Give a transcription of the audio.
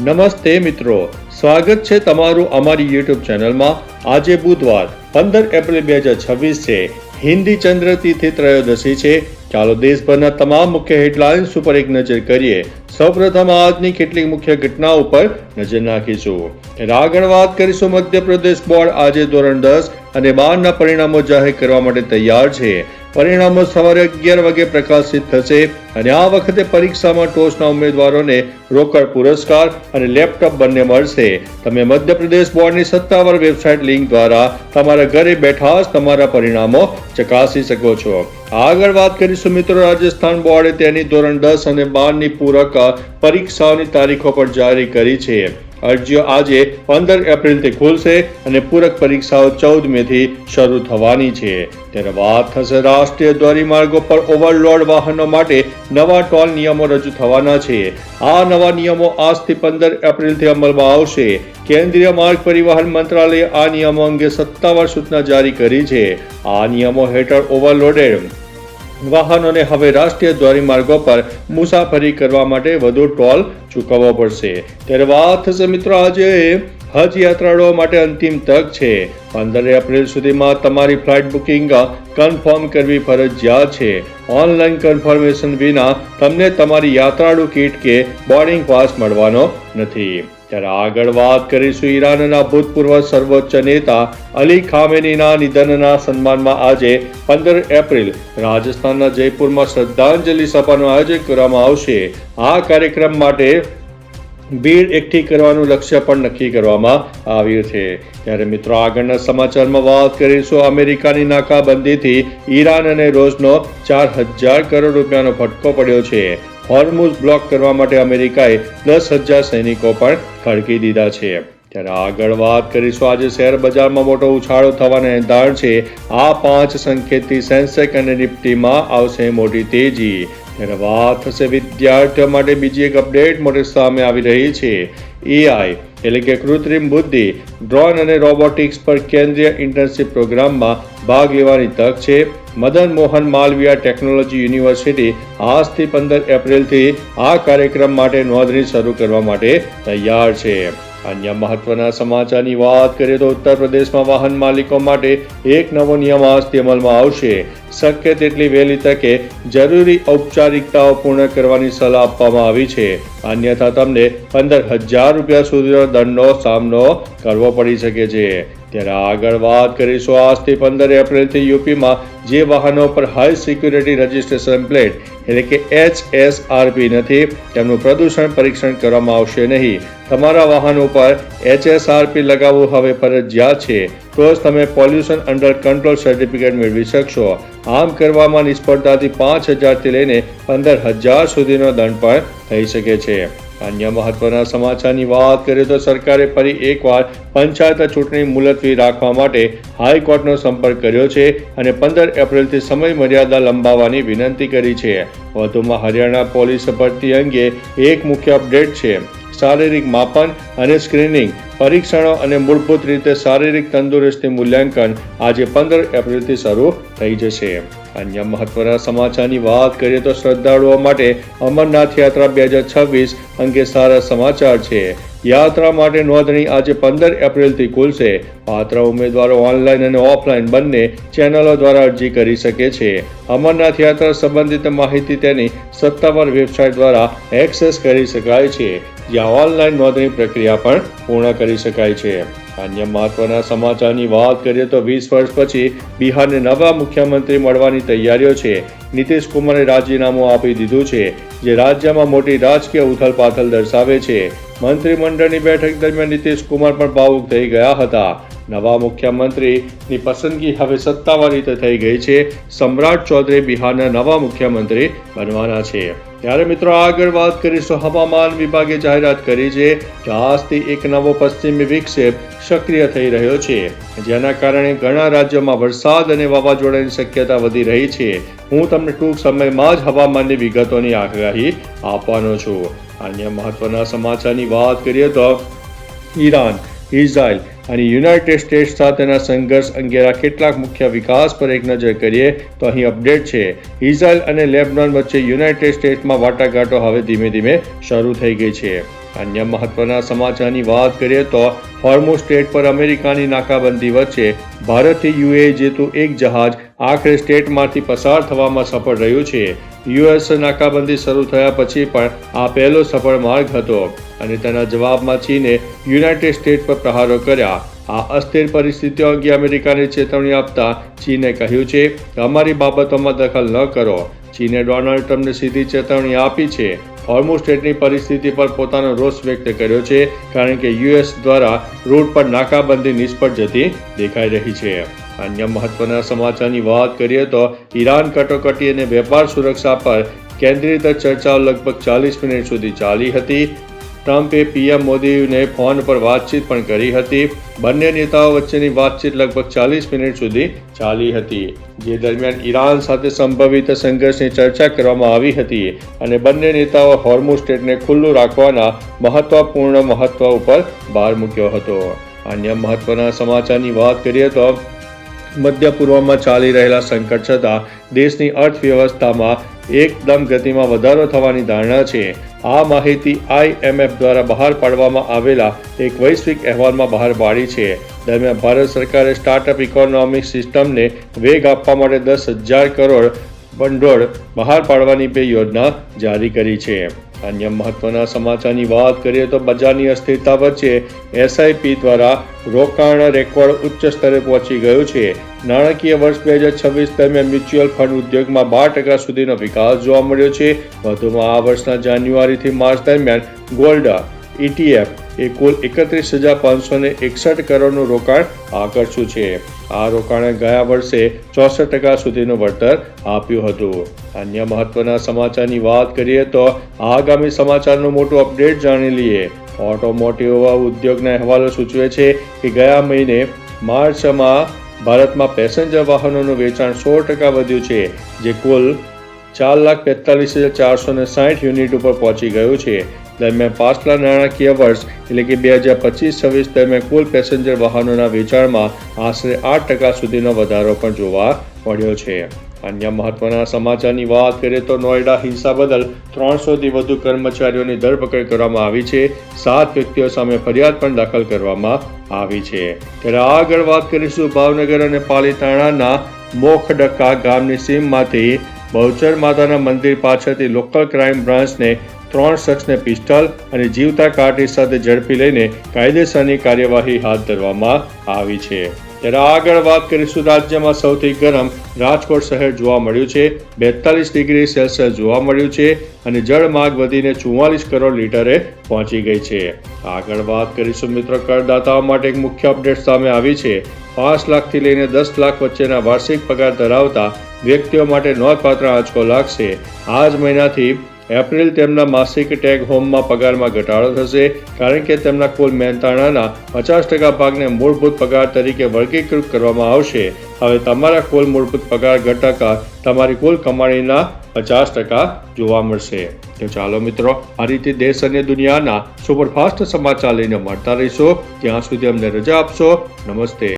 નમસ્તે મિત્રો, સ્વાગત છે તમારું અમારી યુટ્યુબ ચેનલમાં। આજે બુધવાર 15 એપ્રિલ 2026 છે। હિન્દી ચંદ્ર તિથિ ત્રયોદશી છે। ચાલો દેશભરના તમામ મુખ્ય હેડલાઇન્સ ઉપર એક નજર કરીએ। સૌપ્રથમ આજની કેટલીક મુખ્ય ઘટનાઓ પર નજર નાખીશું। આગળ વાત કરીશું મધ્યપ્રદેશ બોર્ડ આજે ધોરણ 10 અને 12ના પરિણામો જાહેર કરવા માટે તૈયાર છે। પરિણામો સવારે 11 વાગે પ્રકાશિત થશે અને આ વખતે પરીક્ષામાં ટોચના ઉમેદવારોને રોકડ પુરસ્કાર અને લેપટોપ બંને મળશે। તમે મધ્યપ્રદેશ બોર્ડની સત્તાવાર વેબસાઇટ લિંક દ્વારા તમારા ઘરે બેઠા જ તમારા પરિણામો ચકાસી શકો છો। આગળ વાત કરીશું મિત્રો, રાજસ્થાન બોર્ડે તેની ધોરણ 10 અને 12ની પૂરક પરીક્ષાઓની તારીખો પણ જારી કરી છે। અરજીઓ આજે 15 એપ્રિલથી ખુલશે અને પૂરક પરીક્ષાઓ 14 મેથી શરૂ થવાની છે। ત્યારે વાત થશે રાષ્ટ્રીય ધોરીમાર્ગો પર ઓવરલોડ વાહનો માટે નવા ટોલ નિયમો રજૂ થવાના છે। આ નવા નિયમો આજથી 15 એપ્રિલથી અમલમાં આવશે। કેન્દ્રીય માર્ગ પરિવહન મંત્રાલયે આ નિયમો અંગે સત્તાવાર સૂચના જારી કરી છે। આ નિયમો હેઠળ ઓવરલોડેડ વાહનોને હવે રાષ્ટ્રીય ધોરીમાર્ગો પર મુસાફરી કરવા માટે વધુ ટોલ ચૂકવવો પડશે। ત્યારે વાત થશે મિત્રો, આજે હજ યાત્રાળુઓ માટે અંતિમ તક છે। 15 એપ્રિલ સુધીમાં તમારી ફ્લાઇટ બુકિંગ કન્ફર્મ કરવી ફરજિયાત છે। ઓનલાઈન કન્ફર્મેશન વિના તમને તમારી યાત્રાળુ કિટ કે બોર્ડિંગ પાસ મળવાનો નથી। ત્યારે આગળ વાત કરીશું ઈરાનના ભૂતપૂર્વ સર્વોચ્ચ નેતા અલી ખામેનીના નિધનના સન્માનમાં આજે 15 એપ્રિલ રાજસ્થાનના જયપુરમાં શ્રદ્ધાંજલિ સભાનું આયોજન કરવામાં આવશે। આ કાર્યક્રમ માટે ભીડ એકઠી કરવાનું લક્ષ્ય પણ નક્કી કરવામાં આવ્યું છે। ત્યારે મિત્રો આગળના સમાચારમાં વાત કરીશું અમેરિકાની નાકાબંધીથી ઈરાન અને રોજનો 4000 કરોડ રૂપિયાનો ફટકો પડ્યો છે। હોર્મુઝ બ્લોક કરવા માટે અમેરિકાએ 10,000 સૈનિકો પણ ખડકી દીધા છે। ત્યારે આગળ વાત કરીશું આજે શેર બજારમાં મોટો ઉછાળો થવાના એંધાણ છે। આ 5 સંકેતથી સેન્સેક્સ અને નિફ્ટીમાં આવશે મોટી તેજી। ત્યારે વાત થશે વિદ્યાર્થીઓ માટે બીજી એક અપડેટ મોટી સામે આવી રહી છે। AI એટલે કે કૃત્રિમ બુદ્ધિ, ડ્રોન અને રોબોટિક્સ પર કેન્દ્રીય ઇન્ટર્નશિપ પ્રોગ્રામમાં ભાગ લેવાની તક છે। મદન મોહન માલવિયા ટેકનોલોજી યુનિવર્સિટી આજથી 15 એપ્રિલથી આ કાર્યક્રમ માટે નોંધણી શરૂ કરવા માટે તૈયાર છે। અન્ય મહત્વના સમાચારની વાત કરીએ તો ઉત્તર પ્રદેશમાં વાહન માલિકો માટે એક નવો નિયમ આજથી અમલમાં આવશે। શક્ય તેટલી વહેલી તકે જરૂરી ઔપચારિકતાઓ પૂર્ણ કરવાની સલાહ આપવામાં આવી છે, અન્યથા તમને 15,000 રૂપિયા સુધીનો દંડનો સામનો કરવો પડી શકે છે। ત્યારે આગળ વાત કરીશું આજથી 15 એપ્રિલથી યુપીમાં જે વાહનો પર હાઈ સિક્યુરિટી રજિસ્ટ્રેશન પ્લેટ એટલે કે HSRP નથી તેમનું પ્રદૂષણ પરીક્ષણ કરવામાં આવશે નહીં। તમારા વાહન ઉપર HSRP લગાવવું હવે ફરજિયાત છે, તો જ તમે પોલ્યુશન અંડર કંટ્રોલ સર્ટિફિકેટ મેળવી શકશો। આમ કરવામાં નિષ્ફળતાથી 5,000થી લઈને 15,000 સુધીનો દંડ પણ થઈ શકે છે। અન્ય મહત્વના સમાચારની વાત કરીએ તો સરકારે ફરી એકવાર પંચાયત ચૂંટણી મુલતવી રાખવા માટે હાઈકોર્ટનો સંપર્ક કર્યો છે અને 15 એપ્રિલથી સમય મર્યાદા લંબાવવાની વિનંતી કરી છે। વધુમાં હરિયાણા પોલીસ ભરતી અંગે એક મુખ્ય અપડેટ છે। શારીરિક માપન અને સ્ક્રીનિંગ પરીક્ષણો અને મૂળભૂત રીતે શારીરિક તંદુરસ્તી મૂલ્યાંકન આજે 15 એપ્રિલથી શરૂ થઈ જશે। અન્ય મહત્વના સમાચારની વાત કરીએ તો શ્રદ્ધાળુઓ માટે અમરનાથ યાત્રા 2026 અંગે સારા સમાચાર છે। યાત્રા માટે નોંધણી આજે 15 એપ્રિલથી ખુલશે। પાત્ર ઉમેદવારો ઓનલાઈન અને ઓફલાઈન બંને ચેનલો દ્વારા અરજી કરી શકે છે। અમરનાથ યાત્રા સંબંધિત માહિતી તેની સત્તાવાર વેબસાઇટ દ્વારા એક્સેસ કરી શકાય છે, જ્યાં ઓનલાઈન નોંધણી પ્રક્રિયા પણ પૂર્ણ કરી શકાય છે। અન્ય મહત્વના સમાચારની વાત કરીએ તો 20 વર્ષ પછી બિહારને નવા મુખ્યમંત્રી મળવાની તૈયારીઓ છે। નીતિશ કુમારે રાજીનામું આપી દીધું છે, જે રાજ્યમાં મોટી રાજકીય ઉથલપાથલ દર્શાવે છે। મંત્રીમંડળની બેઠક દરમિયાન નીતિશ કુમાર પણ ભાવુક થઈ ગયા હતા। નવા મુખ્યમંત્રીની પસંદગી હવે સત્તાવાર રીતે થઈ ગઈ છે। સમ્રાટ ચૌધરી બિહારના નવા મુખ્યમંત્રી બનવાના છે। ત્યારે મિત્રો આગળ વાત કરીશું હવામાન વિભાગે જાહેરાત કરી છે કે આજથી એક નવો પશ્ચિમી વિક્ષેપ સક્રિય થઈ રહ્યો છે, જેના કારણે ઘણા રાજ્યોમાં વરસાદ અને વાવાઝોડાની શક્યતા વધી રહી છે। હું તમને ટૂંક સમયમાં જ હવામાનની વિગતોની આગાહી આપવાનો છું। અન્ય મહત્વના સમાચારની વાત કરીએ તો ઈરાન, ઇઝરાયલ અને યુનાઇટેડ સ્ટેટ્સ સાથેના સંઘર્ષ અંગેના કેટલાક મુખ્ય વિકાસ પર એક નજર કરીએ તો અહીં અપડેટ છે। ઇઝરાયલ અને લેબનોન વચ્ચે યુનાઇટેડ સ્ટેટ્સમાં વાટાઘાટો હવે ધીમે ધીમે શરૂ થઈ ગઈ છે। અન્ય મહત્વના સમાચારની વાત કરીએ તો હોર્મુઝ સ્ટ્રેટ પર અમેરિકાની નાકાબંધી વચ્ચે ભારતથી યુએઈ જતું એક જહાજ આખરે સ્ટ્રેટમાંથી પસાર થવામાં સફળ રહ્યું છે. યુએસ નાકાબંધી શરૂ થયા પછી પણ આ પહેલો સફળ માર્ગ હતો અને તેના જવાબમાં ચીને યુનાઇટેડ સ્ટેટ્સ પર પ્રહારો કર્યા. આ અસ્થિર પરિસ્થિતિઓ અંગે અમેરિકાને ચેતવણી આપતા ચીને કહ્યું છે કે અમારી બાબતોમાં દખલ ન કરો. ચીને ડોનાલ્ડ ટ્રમ્પને સીધી ચેતવણી આપી છે. હોર્મુઝ સ્ટ્રેટની પરિસ્થિતિ પર પોતાનો રોષ વ્યક્ત કર્યો છે કારણ કે યુએસ દ્વારા રૂટ પર નાકાબંધી નિષ્ફળ જતી દેખાઈ રહી છે. અન્ય મહત્વના સમાચારની વાત કરીએ તો ઈરાન કટોકટી અને વેપાર સુરક્ષા પર કેન્દ્રિત ચર્ચાઓ લગભગ 40 મિનિટ સુધી ચાલી હતી. ટ્રમ્પે પીએમ મોદીને ફોન પર વાતચીત પણ કરી હતી. બંને નેતાઓ વચ્ચેની વાતચીત લગભગ 40 મિનિટ સુધી ચાલી હતી, જે દરમિયાન ઈરાન સાથે સંભવિત સંઘર્ષની ચર્ચા કરવામાં આવી હતી અને બંને નેતાઓ હોર્મુઝ સ્ટ્રેટને ખુલ્લું રાખવાના મહત્વ ઉપર ભાર મૂક્યો હતો. અન્ય મહત્વના સમાચારની વાત કરીએ તો મધ્ય પૂર્વમાં ચાલી રહેલા સંકટ છતાં દેશની અર્થવ્યવસ્થામાં એકદમ ગતિમાં વધારો થવાની ધારણા છે. આ માહિતી IMF દ્વારા બહાર પાડવામાં આવેલા એક વૈશ્વિક અહેવાલમાં બહાર પાડી છે. દરમિયાન ભારત સરકારે સ્ટાર્ટઅપ ઇકોનોમિક સિસ્ટમને વેગ આપવા માટે 10,000 કરોડ ભંડોળ બહાર પાડવાની બે યોજના જારી કરી છે. અન્ય મહત્વના સમાચારની વાત કરીએ તો બજારની અસ્થિરતા વચ્ચે SIP દ્વારા રોકાણ રેકોર્ડ ઉચ્ચ સ્તરે પહોંચી ગયું છે. નાણાકીય વર્ષ 2026 દરમિયાન મ્યુચ્યુઅલ ફંડ ઉદ્યોગમાં 12% સુધીનો વિકાસ જોવા મળ્યો છે. વધુમાં આ વર્ષના જાન્યુઆરીથી માર્ચ દરમિયાન ગોલ્ડ ETF એ કુલ 31,561 કરોડનું રોકાણ આકર્ષ્યું છે. આ રોકાણે ગયા વર્ષે 64% સુધીનું વળતર આપ્યું હતું. અન્ય મહત્વના સમાચારની વાત કરીએ તો આગામી સમાચારનું મોટું અપડેટ જાણી લઈએ. ઓટોમોટિવ ઉદ્યોગના અહેવાલો સૂચવે છે કે ગયા મહિને માર્ચમાં ભારતમાં પેસેન્જર વાહનોનું વેચાણ 16% વધ્યું છે, જે કુલ 4,45,460 યુનિટ ઉપર પહોંચી ગયું છે. દરમિયાન પાછલા નાણાકીય વર્ષ એટલે કે 2025-26 દરમિયાન કુલ પેસેન્જર વાહનોના વેચાણમાં આશરે 8% સુધીનો વધારો પણ જોવા મળ્યો છે. અન્ય મહત્વના સમાચારની વાત કરીએ તો નોઈડા હિંસા બદલ 300થી વધુ કર્મચારીઓની ધરપકડ કરવામાં આવી છે. 7 વ્યક્તિઓ સામે ફરિયાદ પણ દાખલ કરવામાં આવી છે. ત્યારે આગળ વાત કરીશું ભાવનગર અને પાલીતાણાના મોખડકા ગામની સીમમાંથી બહુચર માતાના મંદિર પાછળથી લોકલ ક્રાઇમ બ્રાન્ચને 3 શખ્સને પિસ્તોલ અને જીવતા કારતૂસ સાથે ઝડપી લઈને કાયદેસરની કાર્યવાહી હાથ ધરવામાં આવી છે. ત્યારે આગળ વાત કરીશું રાજ્યમાં સૌથી ગરમ રાજકોટ શહેર જોવા મળ્યું છે. 42 ડિગ્રી સેલ્સિયસ જોવા મળ્યું છે અને જળમાર્ગ વધીને 44 કરોડ લીટરે પહોંચી ગઈ છે. આગળ વાત કરીશું મિત્રો કરદાતાઓ માટે એક મુખ્ય અપડેટ સામે આવી છે. 5 લાખથી લઈને 10 લાખ વચ્ચેના વાર્ષિક પગાર ધરાવતા વ્યક્તિઓ માટે નોંધપાત્ર આંચકો લાગશે. આ જ મહિનાથી એપ્રિલ તેમના માસિક ટેક હોમમાં પગારમાં ઘટાડો થશે, કારણ કે તેમના કુલ મહેનતાણાના 50% ભાગને મૂળભૂત પગાર તરીકે વર્ગીકૃત કરવામાં આવશે. હવે તમારા કુલ મૂળભૂત પગાર ઘટક તમારી કુલ કમાણીના 50% જોવા મળશે. તો ચાલો મિત્રો, આ રીતે દેશ અને દુનિયાના સુપરફાસ્ટ સમાચાર લઈને મળતા રહીશો. ત્યાં સુધી અમને રજા આપશો. નમસ્તે.